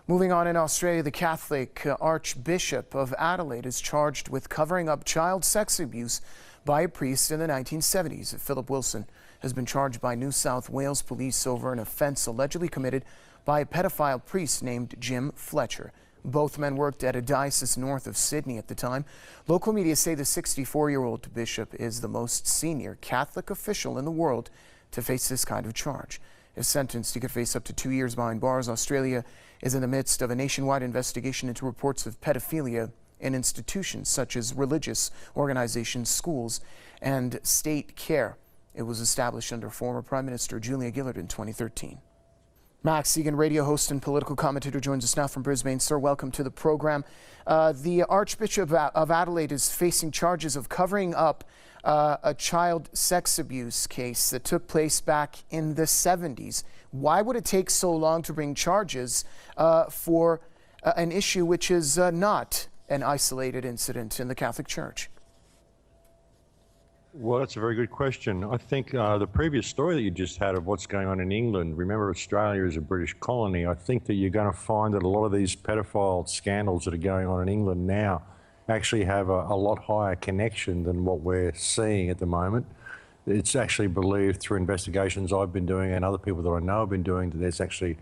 Moving on, in Australia, the Catholic Archbishop of Adelaide is charged with covering up child sex abuse by a priest in the 1970s. Philip Wilson has been charged by New South Wales police over an offence allegedly committed by a pedophile priest named Jim Fletcher. Both men worked at a diocese north of Sydney at the time. Local media say the 64-year-old bishop is the most senior Catholic official in the world to face this kind of charge. If sentenced, he could face up to 2 years behind bars. Australia is in the midst of a nationwide investigation into reports of pedophilia in institutions such as religious organizations, schools, and state care. It was established under former Prime Minister Julia Gillard in 2013. Max Igan, radio host and political commentator, joins us now from Brisbane. Sir, welcome to the program. The Archbishop of Adelaide is facing charges of covering up a child sex abuse case that took place back in the 70s. Why would it take so long to bring charges for an issue which is not an isolated incident in the Catholic Church? Well, that's a very good question. I think the previous story that you just had of what's going on in England, remember Australia is a British colony. I think that you're going to find that a lot of these pedophile scandals that are going on in England now actually have a lot higher connection than what we're seeing at the moment. It's actually believed through investigations I've been doing and other people that I know have been doing that there's actually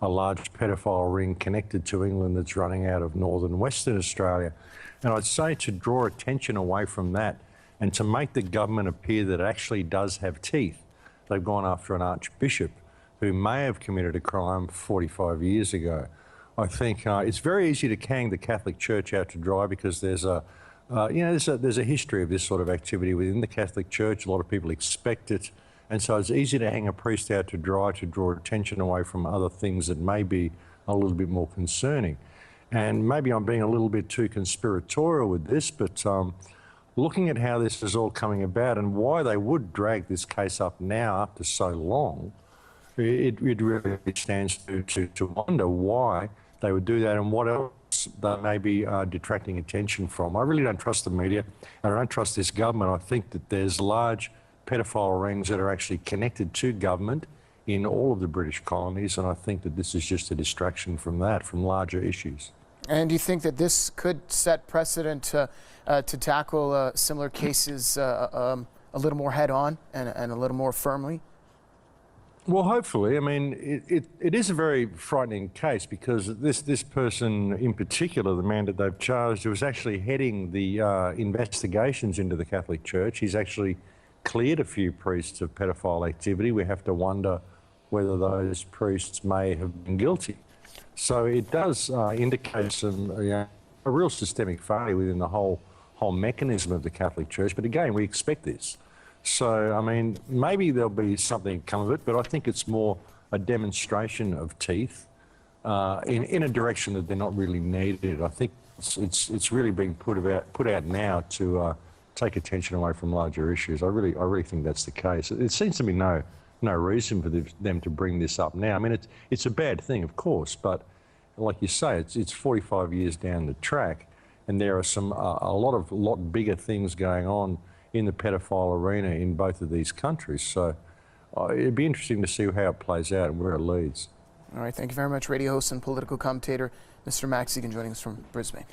a large pedophile ring connected to England that's running out of northern and western Australia. And I'd say to draw attention away from that and to make the government appear that it actually does have teeth. They've gone after an archbishop who may have committed a crime 45 years ago. I think it's very easy to hang the Catholic Church out to dry because there's a history of this sort of activity within the Catholic Church. A lot of people expect it. And so it's easy to hang a priest out to dry to draw attention away from other things that may be a little bit more concerning. And maybe I'm being a little bit too conspiratorial with this, but looking at how this is all coming about and why they would drag this case up now after so long, it really stands to wonder why they would do that and what else they may be detracting attention from. I really don't trust the media and I don't trust this government. I think that there's large pedophile rings that are actually connected to government in all of the British colonies, and I think that this is just a distraction from that, from larger issues. And do you think that this could set precedent to tackle similar cases a little more head-on and a little more firmly? Well, hopefully. I mean, it is a very frightening case because this person in particular, the man that they've charged, was actually heading the investigations into the Catholic Church. He's actually cleared a few priests of pedophile activity. We have to wonder whether those priests may have been guilty. So it does indicate some, a real systemic failure within the whole mechanism of the Catholic Church. But again, we expect this. So, I mean, maybe there'll be something come of it, but I think it's more a demonstration of teeth in a direction that they're not really needed. I think it's really being put out now to take attention away from larger issues. I really think that's the case. It seems to me no reason for them to bring this up now. I mean, it's a bad thing, of course, but like you say, it's 45 years down the track, and there are a lot bigger things going on in the pedophile arena in both of these countries. So it'd be interesting to see how it plays out and where it leads. All right, thank you very much, radio host and political commentator, Mr. Max Igan, joining us from Brisbane.